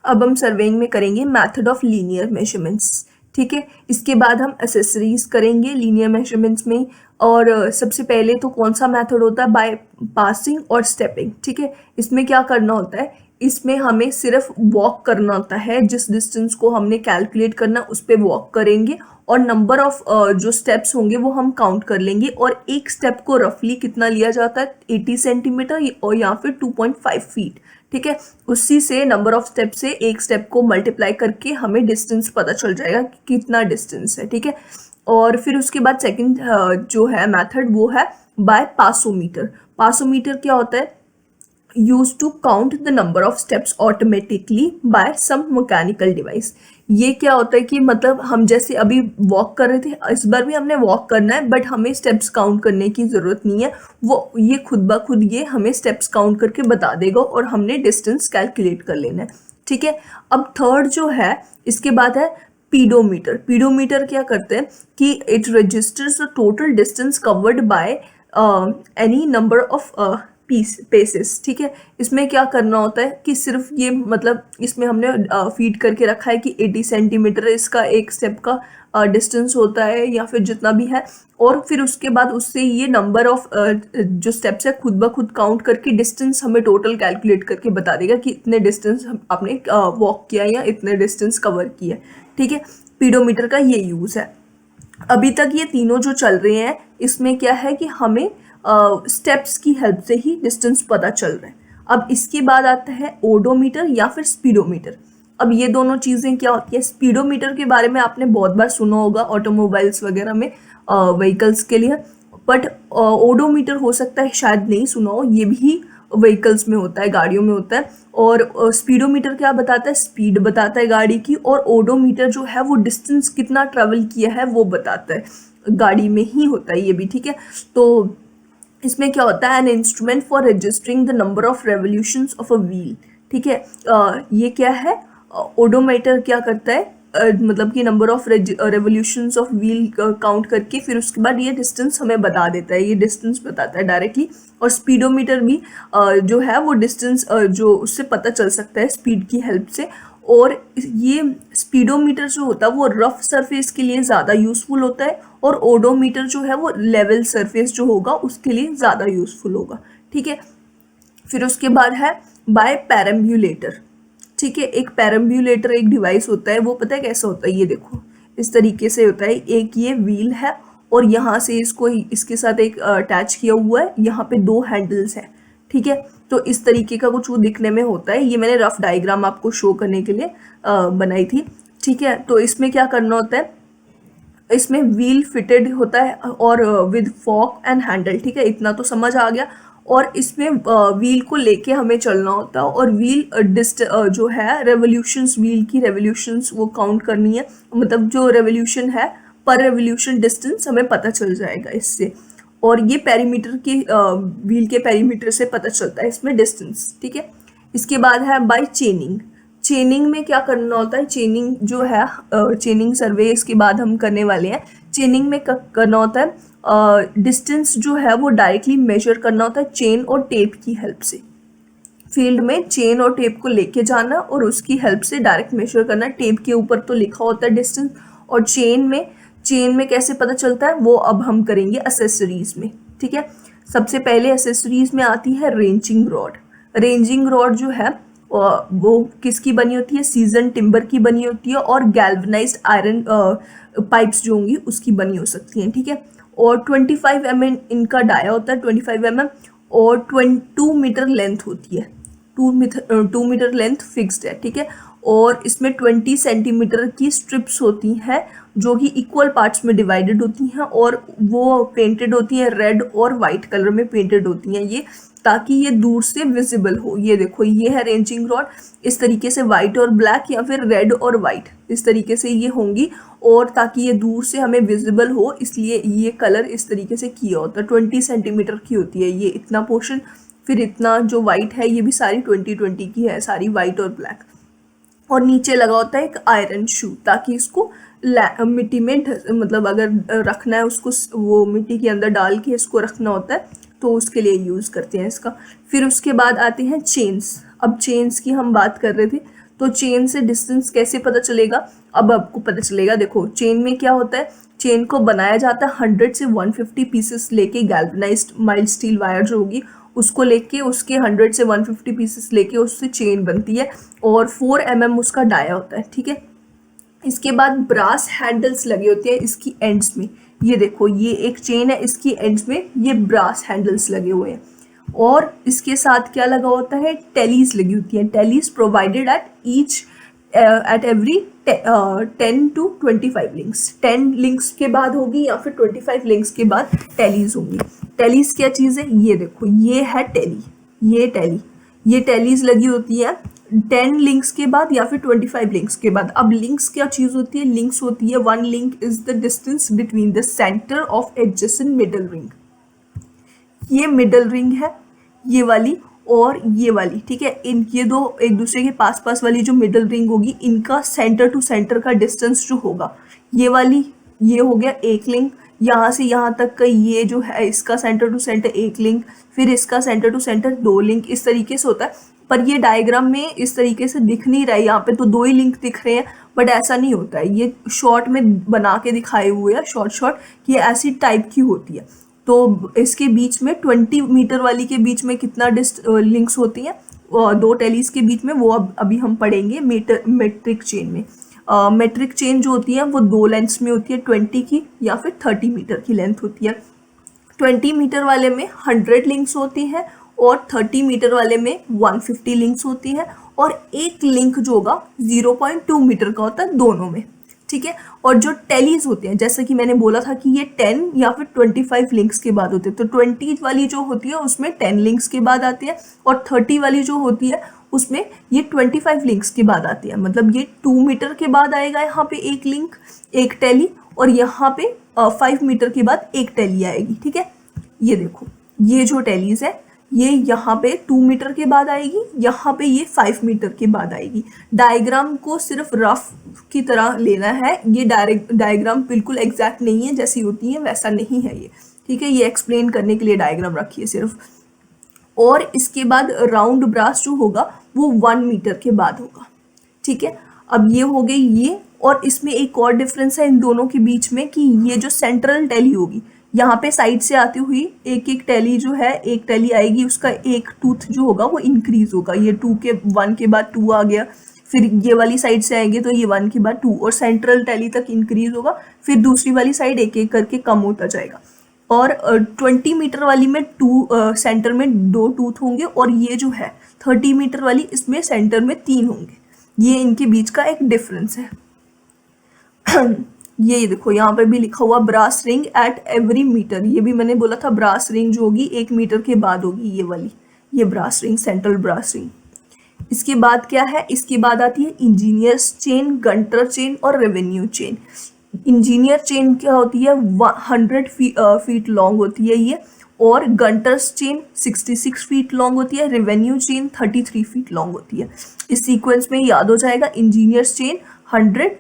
अब हम सर्वेइंग में करेंगे मेथड ऑफ लीनियर मेजरमेंट्स, ठीक है। इसके बाद हम एसेसरीज करेंगे लीनियर मेजरमेंट्स में। और सबसे पहले तो कौन सा मेथड होता है, बाय पासिंग और स्टेपिंग, ठीक है। इसमें क्या करना होता है, इसमें हमें सिर्फ वॉक करना होता है, जिस डिस्टेंस को हमने कैलकुलेट करना उस पर वॉक करेंगे और नंबर ऑफ जो स्टेप्स होंगे वो हम काउंट कर लेंगे। और एक स्टेप को रफली कितना लिया जाता है, 80 सेंटीमीटर और या फिर 2.5 फीट, ठीक है। उसी से नंबर ऑफ स्टेप से एक स्टेप को मल्टीप्लाई करके हमें डिस्टेंस पता चल जाएगा कि कितना डिस्टेंस है, ठीक है। और फिर उसके बाद सेकंड जो है मेथड वो है बाय पासोमीटर। पासोमीटर क्या होता है, used to count the number of steps automatically by some mechanical device। ये क्या होता है कि मतलब हम जैसे अभी वॉक कर रहे थे, इस बार भी हमने वॉक करना है बट हमें स्टेप्स काउंट करने की ज़रूरत नहीं है, वो ये खुद ब खुद ये हमें स्टेप्स काउंट करके बता देगा और हमने डिस्टेंस कैलकुलेट कर लेना है, ठीक है। अब थर्ड जो है इसके बाद है पीडोमीटर। पीडोमीटर क्या करते हैं कि it registers the total distance covered by any number of paces, ठीक है। इसमें क्या करना होता है कि सिर्फ ये मतलब इसमें हमने फीड करके रखा है कि 80 सेंटीमीटर इसका एक स्टेप का डिस्टेंस होता है या फिर जितना भी है। और फिर उसके बाद उससे ये नंबर ऑफ जो स्टेप्स है खुद ब खुद काउंट करके डिस्टेंस हमें टोटल कैलकुलेट करके बता देगा कि इतने डिस्टेंस आपने वॉक किया या इतने डिस्टेंस कवर किया, ठीक है। पीडोमीटर का ये यूज़ है। अभी तक ये तीनों जो चल रहे हैं इसमें क्या है कि हमें स्टेप्स की हेल्प से ही डिस्टेंस पता चल रहा है। अब इसके बाद आता है ओडोमीटर या फिर स्पीडोमीटर। अब ये दोनों चीज़ें क्या होती है, स्पीडोमीटर के बारे में आपने बहुत बार सुना होगा ऑटोमोबाइल्स वगैरह में व्हीकल्स के लिए, बट ओडोमीटर हो सकता है शायद नहीं सुना हो, ये भी व्हीकल्स में होता है, गाड़ियों में होता है। और स्पीडोमीटर क्या बताता है, स्पीड बताता है गाड़ी की, और ओडोमीटर जो है वो डिस्टेंस कितना ट्रेवल किया है वो बताता है, गाड़ी में ही होता है ये भी, ठीक है। तो इसमें क्या होता है, an instrument for registering the number of revolutions of a wheel, ठीक है। ये क्या है, ओडोमीटर क्या करता है, मतलब कि number of revolutions of wheel count करके फिर उसके बाद ये डिस्टेंस हमें बता देता है, ये डिस्टेंस बताता है डायरेक्टली। और स्पीडोमीटर भी जो है वो डिस्टेंस जो उससे पता चल सकता है स्पीड की हेल्प से। और ये स्पीडोमीटर जो होता है वो रफ सरफेस के लिए ज़्यादा यूज़फुल होता है, और ओडोमीटर जो है वो लेवल सरफेस जो होगा उसके लिए ज़्यादा यूज़फुल होगा, ठीक है। फिर उसके बाद है बाय पैराम्बुलेटर, ठीक है। एक पैराम्बुलेटर एक डिवाइस होता है, वो पता है कैसा होता है, ये देखो इस तरीके से होता है। एक ये व्हील है और यहाँ से इसको इसके साथ एक अटैच किया हुआ है, यहाँ पे दो हैंडल्स हैं, ठीक है। तो इस तरीके का कुछ वो दिखने में होता है, ये मैंने रफ डायग्राम आपको शो करने के लिए बनाई थी, ठीक है। तो इसमें क्या करना होता है, इसमें व्हील फिटेड होता है और विद फॉक एंड हैंडल, ठीक है, इतना तो समझ आ गया। और इसमें व्हील को लेके हमें चलना होता है और व्हील जो है रेवोल्यूशंस, व्हील की रेवोल्यूशंस वो काउंट करनी है, मतलब जो रेवोल्यूशन है पर रेवोल्यूशन डिस्टेंस हमें पता चल जाएगा इससे। और ये पेरीमीटर की व्हील के पेरीमीटर से पता चलता है इसमें डिस्टेंस, ठीक है। इसके बाद है बाय चेनिंग। चेनिंग में क्या करना होता है, चेनिंग जो है चेनिंग सर्वे इसके बाद हम करने वाले हैं। चेनिंग में करना होता है डिस्टेंस जो है वो डायरेक्टली मेजर करना होता है चेन और टेप की हेल्प से। फील्ड में चेन और टेप को लेके जाना और उसकी हेल्प से डायरेक्ट मेजर करना। टेप के ऊपर तो लिखा होता है डिस्टेंस, और चेन में कैसे पता चलता है वो अब हम करेंगे एसेसरीज में, ठीक है। सबसे पहले एसेसरीज में आती है रेंजिंग रॉड। रेंजिंग रॉड जो है वो किसकी बनी होती है, सीजन टिम्बर की बनी होती है, और गैल्वनाइज्ड आयरन पाइप्स जो होंगी उसकी बनी हो सकती हैं, ठीक है। और 25 mm इनका डाया होता है, 25 mm, और 2 मीटर लेंथ होती है, 2 मीटर लेंथ फिक्स्ड है, ठीक है। और इसमें 20 सेंटीमीटर की स्ट्रिप्स होती हैं जो कि इक्वल पार्ट्स में डिवाइडेड होती हैं, और वो पेंटेड होती हैं रेड और वाइट कलर में पेंटेड होती हैं ये, ताकि ये दूर से विजिबल हो। ये देखो ये है रेंजिंग रॉड, इस तरीके से वाइट और ब्लैक या फिर रेड और वाइट इस तरीके से ये होंगी, और ताकि ये दूर से हमें विजिबल हो इसलिए ये कलर इस तरीके से किया होता है। 20 सेंटीमीटर की होती है ये इतना पोर्शन, फिर इतना जो वाइट है ये भी सारी 20-20 की है, सारी वाइट और ब्लैक। और नीचे लगा होता है एक आयरन शू, ताकि इसको मिट्टी में मतलब अगर रखना है उसको, वो मिट्टी के अंदर डाल के इसको रखना होता है, तो उसके लिए यूज़ करते हैं इसका। फिर उसके बाद आते हैं चेन्स। अब चेन्स की हम बात कर रहे थे, तो चेन से डिस्टेंस कैसे पता चलेगा, अब आपको पता चलेगा। देखो चेन में क्या होता है, चेन को बनाया जाता है 100 से 150 पीसेस लेके, गैल्वेनाइज्ड माइल्ड स्टील वायर जो होगी उसको लेके, उसके 100 से 150 पीसेस लेके उससे चेन बनती है, और 4 mm उसका डाया होता है, ठीक है। इसके बाद ब्रास हैंडल्स लगे होते हैं इसकी एंड्स में, ये देखो ये एक चेन है, इसकी एंड्स में ये ब्रास हैंडल्स लगे हुए हैं। और इसके साथ क्या लगा होता है, टेलीज लगी होती है, tallies provided at each at every 10 to 25 links, 10 links के बाद होगी या फिर 25 लिंक्स के बाद टेलीज होंगी। टेलीज क्या चीज़ है, ये देखो ये है टेली, ये टेली, ये टेलीज लगी होती है 10 लिंक्स के बाद या फिर 25 लिंक्स के बाद। अब लिंक्स क्या चीज़ होती है, लिंक्स होती है 1 link is the distance between the centre of adjacent middle ring, ये मिडल रिंग है ये वाली और ये वाली, ठीक है। इन ये दो एक दूसरे के पास पास वाली जो मिडल रिंग होगी, इनका सेंटर टू सेंटर का डिस्टेंस जो होगा, ये वाली ये हो गया एक लिंक, यहाँ से यहाँ तक का ये जो है इसका सेंटर टू सेंटर एक लिंक, फिर इसका सेंटर टू सेंटर 2 लिंक, इस तरीके से होता है। पर ये डायग्राम में इस तरीके से दिख नहीं रहा है, यहाँ पे तो 2 ही लिंक दिख रहे हैं, बट ऐसा नहीं होता है, ये शॉर्ट में बना के दिखाए हुए हैं शॉर्ट कि ये ऐसी टाइप की होती है। तो इसके बीच में 20 मीटर वाली के बीच में कितना लिंक्स होती हैं, 2 टेलीज के बीच में, वो अभी हम पढ़ेंगे मेट्रिक चेन में। मेट्रिक चेन जो होती है वो 2 लेंथ्स में होती है, 20 की या फिर 30 मीटर की लेंथ होती है। 20 मीटर वाले में 100 लिंक्स होती हैं और 30 मीटर वाले में 150 लिंक्स होती हैं, और एक लिंक जो होगा 0.2 मीटर का होता है दोनों में, ठीक है। और जो टेलीज होते हैं, जैसा कि मैंने बोला था कि ये 10 या फिर 25 लिंक्स के बाद होते हैं, तो 20 वाली जो होती है उसमें 10 लिंक्स के बाद आती है, और 30 वाली जो होती है उसमें ये 25 लिंक्स के बाद आती है। मतलब ये 2 मीटर के बाद आएगा यहाँ पे एक लिंक, एक टेली, और यहाँ पे 5 मीटर के बाद एक टेली आएगी, ठीक है। ये देखो ये जो टेलीज है ये यहाँ पे 2 मीटर के बाद आएगी, यहाँ पे ये 5 मीटर के बाद आएगी। डायग्राम को सिर्फ रफ की तरह लेना है, ये डायग्राम बिल्कुल एग्जैक्ट नहीं है, जैसी होती है वैसा नहीं है ये, ठीक है। ये एक्सप्लेन करने के लिए डायग्राम रखी है सिर्फ। और इसके बाद राउंड ब्रास जो होगा वो 1 मीटर के बाद होगा, ठीक है। अब ये हो गई ये, और इसमें एक और डिफरेंस है इन दोनों के बीच में कि ये जो सेंट्रल टेली होगी, यहाँ पे साइड से आती हुई एक एक टेली जो है, एक टेली आएगी उसका एक टूथ जो होगा वो इंक्रीज होगा, ये 1 के बाद 2 आ गया, फिर ये वाली साइड से आएंगे तो ये 1 के बाद 2, और सेंट्रल टेली तक इंक्रीज होगा, फिर दूसरी वाली साइड एक एक करके कम होता जाएगा। और 20 मीटर वाली में सेंटर में 2 टूथ होंगे, और ये जो है 30 मीटर वाली इसमें सेंटर में 3 होंगे, ये इनके बीच का एक डिफरेंस है। ये देखो यहाँ पर भी लिखा हुआ brass ring at every metre, ये भी मैंने बोला था ब्रास रिंग जो होगी 1 मीटर के बाद होगी, ये वाली ये brass ring, central brass ring. इसके बाद क्या है, इसके बाद आती है इंजीनियर्स चेन, गंटर चेन और रेवेन्यू चेन। इंजीनियर चेन क्या होती है, 100 फीट लॉन्ग होती है ये, और गंटर्स चेन 66 फीट लॉन्ग होती है, रेवेन्यू चेन 33 फीट लॉन्ग होती है। इस सीक्वेंस में याद हो जाएगा, इंजीनियर्स चेन 100,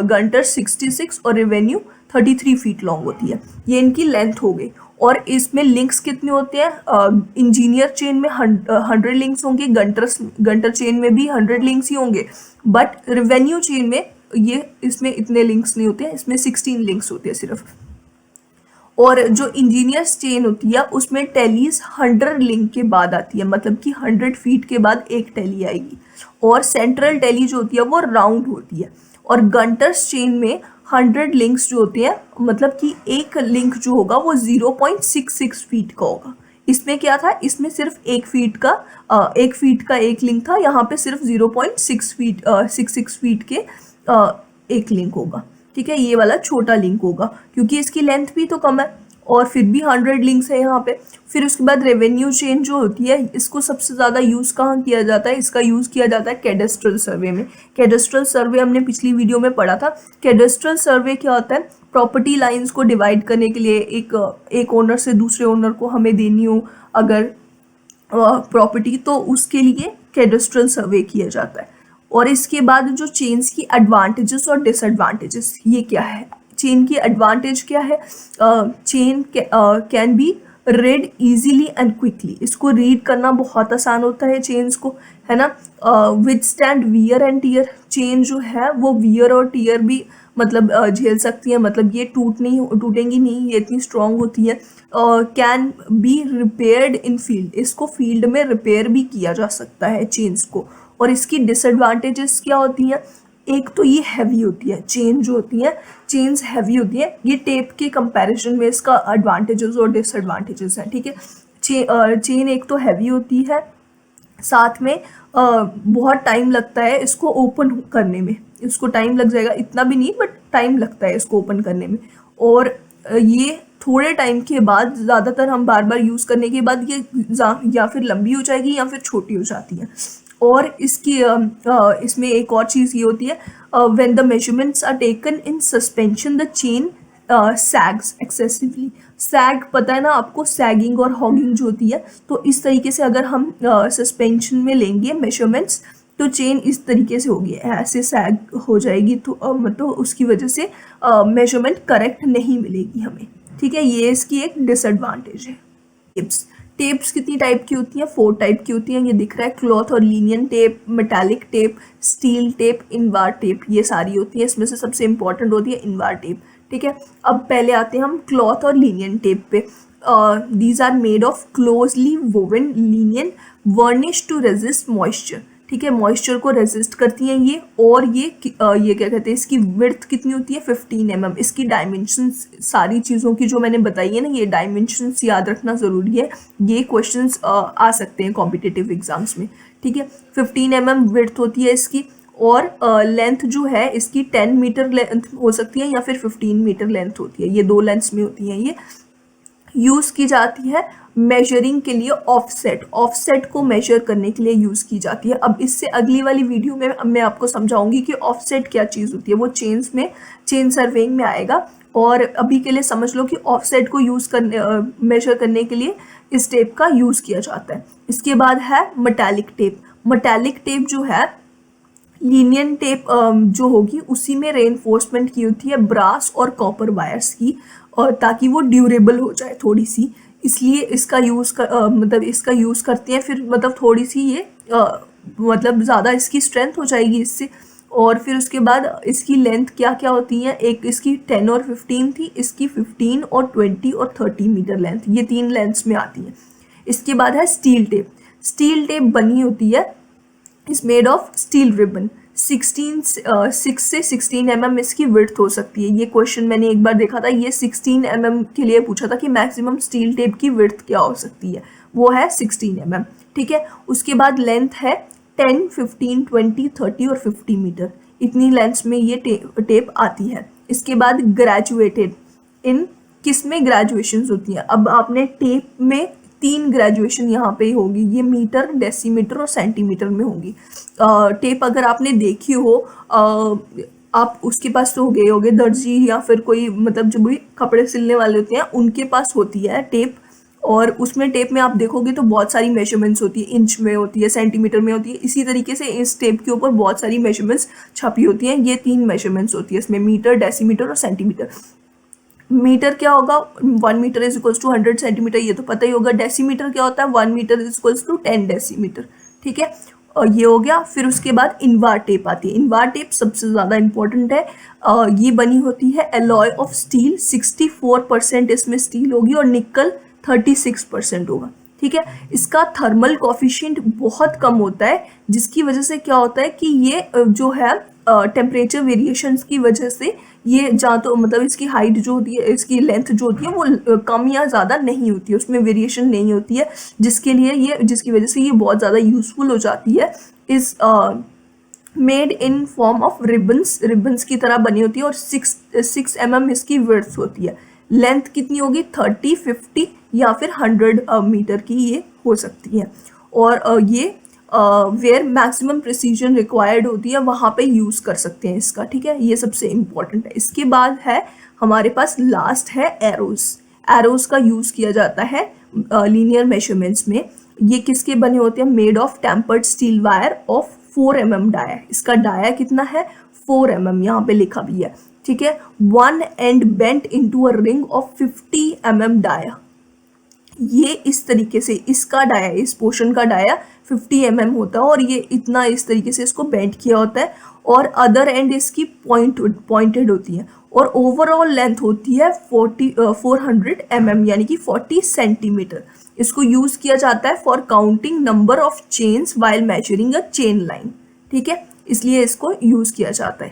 गंटर 66 और रेवेन्यू 33 फीट लॉन्ग होती है, ये इनकी लेंथ हो गई। और इसमें लिंक्स कितने होते हैं, इंजीनियर चेन में 100 लिंक्स होंगे, गंटर चेन में भी 100 लिंक्स ही होंगे, बट रेवेन्यू चेन में ये इसमें इतने लिंक्स नहीं होते हैं, इसमें 16 लिंक्स होते हैं सिर्फ। और जो इंजीनियर्स चेन होती है उसमें टेलीज 100 लिंक के बाद आती है, मतलब कि 100 फीट के बाद एक टेली आएगी, और सेंट्रल टेली जो होती है वो राउंड होती है। और गंटर्स चेन में 100 लिंक्स जो होते हैं, मतलब कि एक लिंक जो होगा वो 0.66 फीट का होगा। इसमें क्या था, इसमें सिर्फ 1 फीट का एक लिंक था, यहाँ पे सिर्फ 0.66 फीट के एक लिंक होगा, ठीक है। ये वाला छोटा लिंक होगा क्योंकि इसकी लेंथ भी तो कम है, और फिर भी 100 लिंक्स है यहाँ पे। फिर उसके बाद रेवेन्यू चेन जो होती है, इसको सबसे ज़्यादा यूज़ कहाँ किया जाता है, इसका यूज़ किया जाता है कैडेस्ट्रल सर्वे में। कैडेस्ट्रल सर्वे हमने पिछली वीडियो में पढ़ा था। कैडेस्ट्रल सर्वे क्या होता है, प्रॉपर्टी लाइंस को डिवाइड करने के लिए, एक ओनर से दूसरे ओनर को हमें देनी हो अगर प्रॉपर्टी, तो उसके लिए कैडेस्ट्रल सर्वे किया जाता है। और इसके बाद जो चेन्स की एडवांटेजेस और डिसएडवांटेजेस, ये क्या है, चेन की एडवांटेज क्या है, chain can be read easily and quickly, इसको रीड करना बहुत आसान होता है चेन्स को, है ना। withstand wear and tear, chain जो है वो वियर और टीयर भी मतलब झेल सकती है, मतलब ये टूटेंगी नहीं, ये इतनी स्ट्रांग होती है। Can be repaired in field, इसको फील्ड में रिपेयर भी किया जा सकता है चेन्स को। और इसकी डिसएडवांटेजेस क्या होती हैं, एक तो ये हैवी होती है, चेन जो होती है, चेन्स हैवी होती है, ये टेप के कंपैरिजन में इसका एडवांटेजेस और डिसएडवांटेजेस हैं, ठीक है। चेन एक तो हैवी होती है, साथ में बहुत टाइम लगता है इसको ओपन करने में, इसको टाइम लग जाएगा, इतना भी नहीं बट टाइम लगता है इसको ओपन करने में। और ये थोड़े टाइम के बाद, ज़्यादातर हम बार बार यूज़ करने के बाद ये या फिर लंबी हो जाएगी या फिर छोटी हो जाती है। और इसकी इसमें एक और चीज़ ये होती है, when the measurements are taken in suspension the chain sags excessively. Sag पता है ना आपको, सैगिंग और हॉगिंग जो होती है, तो इस तरीके से अगर हम सस्पेंशन में लेंगे मेजरमेंट्स तो चेन इस तरीके से होगी, ऐसे सैग हो जाएगी, तो मतलब उसकी वजह से मेजरमेंट करेक्ट नहीं मिलेगी हमें, ठीक है। ये इसकी एक डिसएडवांटेज है। टेप्स कितनी टाइप की होती हैं, 4 टाइप की होती हैं, ये दिख रहा है, क्लॉथ और linen tape, metallic tape, steel tape, Invar tape, ये सारी होती है। इसमें से सबसे इंपॉर्टेंट होती है इनवार टेप, ठीक है। अब पहले आते हैं हम क्लॉथ और लिनियन टेप पे। These are made of closely woven linen varnish to resist moisture, ठीक है, मॉइस्चर को रेजिस्ट करती हैं ये। और ये क्या कहते हैं, इसकी विड्थ कितनी होती है, 15 mm। इसकी डायमेंशंस सारी चीज़ों की जो मैंने बताई है ना, ये डायमेंशंस याद रखना ज़रूरी है, ये क्वेश्चंस आ सकते हैं कॉम्पिटिटिव एग्जाम्स में, ठीक है। 15 mm विड्थ होती है इसकी, और लेंथ जो है इसकी 10 मीटर लेंथ हो सकती है या फिर 15 मीटर लेंथ होती है, ये 2 लेंथ्स में होती हैं ये। यूज़ की जाती है मेजरिंग के लिए, ऑफसेट को मेजर करने के लिए यूज़ की जाती है। अब इससे अगली वाली वीडियो में मैं आपको समझाऊंगी कि ऑफसेट क्या चीज़ होती है, वो चेन सर्वेइंग में आएगा। और अभी के लिए समझ लो कि ऑफसेट को मेजर करने के लिए इस टेप का यूज़ किया जाता है। इसके बाद है मेटालिक टेप। मेटालिक टेप जो है, लिनियन टेप जो होगी उसी में रेनफोर्समेंट की होती है ब्रास और कॉपर वायर्स की, और ताकि वो ड्यूरेबल हो जाए थोड़ी सी, इसलिए इसका इसका यूज़ करते हैं। फिर मतलब थोड़ी सी ये मतलब ज़्यादा इसकी स्ट्रेंथ हो जाएगी इससे। और फिर उसके बाद इसकी लेंथ क्या क्या होती है, एक इसकी 10 और 15 थी, इसकी 15 और 20 और 30 मीटर लेंथ, ये 3 लेंथ्स में आती है। इसके बाद है स्टील टेप। स्टील टेप बनी होती है, is made of steel ribbon, 6 से 16 mm इसकी विड्थ हो सकती है। ये क्वेश्चन मैंने एक बार देखा था, ये 16 mm के लिए पूछा था कि मैक्सिमम स्टील टेप की विड्थ क्या हो सकती है, वो है 16 mm, ठीक है। उसके बाद लेंथ है 10, 15, 20, 30 और 50 मीटर, इतनी लेंथ्स में ये टेप आती है। इसके बाद ग्रेजुएटेड, इन किस में ग्रेजुएशंस होती हैं, अब आपने टेप में 3 ग्रेजुएशन यहाँ पे होगी, ये मीटर, डेसीमीटर और सेंटीमीटर में होंगी। टेप अगर आपने देखी हो, आप उसके पास तो गए होगे, दर्जी या फिर कोई मतलब जो भी कपड़े सिलने वाले होते हैं उनके पास होती है टेप, और उसमें टेप में आप देखोगे तो बहुत सारी मेजरमेंट्स होती है, इंच में होती है, सेंटीमीटर में होती है। इसी तरीके से इस टेप के ऊपर बहुत सारी मेजरमेंट्स छपी होती हैं। ये 3 मेजरमेंट्स होती है इसमें, मीटर, डेसीमीटर और सेंटीमीटर। मीटर क्या होगा, 1 metre is equals to 100 centimetre, ये तो पता ही होगा। डेसीमीटर क्या होता है, 1 metre is equals to 10 decimetre, ठीक है। और ये हो गया। फिर उसके बाद इनवार टेप आती है। इनवार टेप सबसे ज़्यादा इंपॉर्टेंट है। ये बनी होती है एलॉय ऑफ स्टील, 64% इसमें स्टील होगी और निकल 36% होगा, ठीक है। इसका थर्मल कॉफिशिएंट बहुत कम होता है, जिसकी वजह से क्या होता है कि ये जो है टेम्परेचर वेरिएशंस की वजह से ये जहाँ तो मतलब इसकी हाइट जो होती है, इसकी लेंथ जो होती है वो कम या ज़्यादा नहीं होती है, उसमें वेरिएशन नहीं होती है, जिसकी वजह से ये बहुत ज़्यादा यूज़फुल हो जाती है। इस made in form of ribbons की तरह बनी होती है, और 6 mm इसकी विड्थ होती है। लेंथ कितनी होगी, 30, 50 या फिर 100 मीटर की ये हो सकती है। और ये वेयर मैक्सिमम प्रिसीजन रिक्वायर्ड होती है वहाँ पे यूज़ कर सकते हैं इसका, ठीक है। ये सबसे इम्पॉर्टेंट है। इसके बाद है हमारे पास लास्ट है एरोज का यूज़ किया जाता है लीनियर मेजरमेंट्स में। ये किसके बने होते हैं, made of tempered steel wire of 4 mm dia. इसका डाया कितना है, 4 mm, यहाँ पे लिखा भी है, ठीक है। 1 end bent into a ring of 50 mm dia, ये इस तरीके से इसका डाया, इस पोर्शन का डाया 50 mm होता है और ये इतना इस तरीके से इसको बेंड किया होता है और अदर एंड इसकी पॉइंटेड होती है और ओवरऑल लेंथ होती है 400 mm यानी कि 40 सेंटीमीटर। इसको यूज किया जाता है for counting number of chains while measuring a chain line. ठीक है, इसलिए इसको यूज किया जाता है।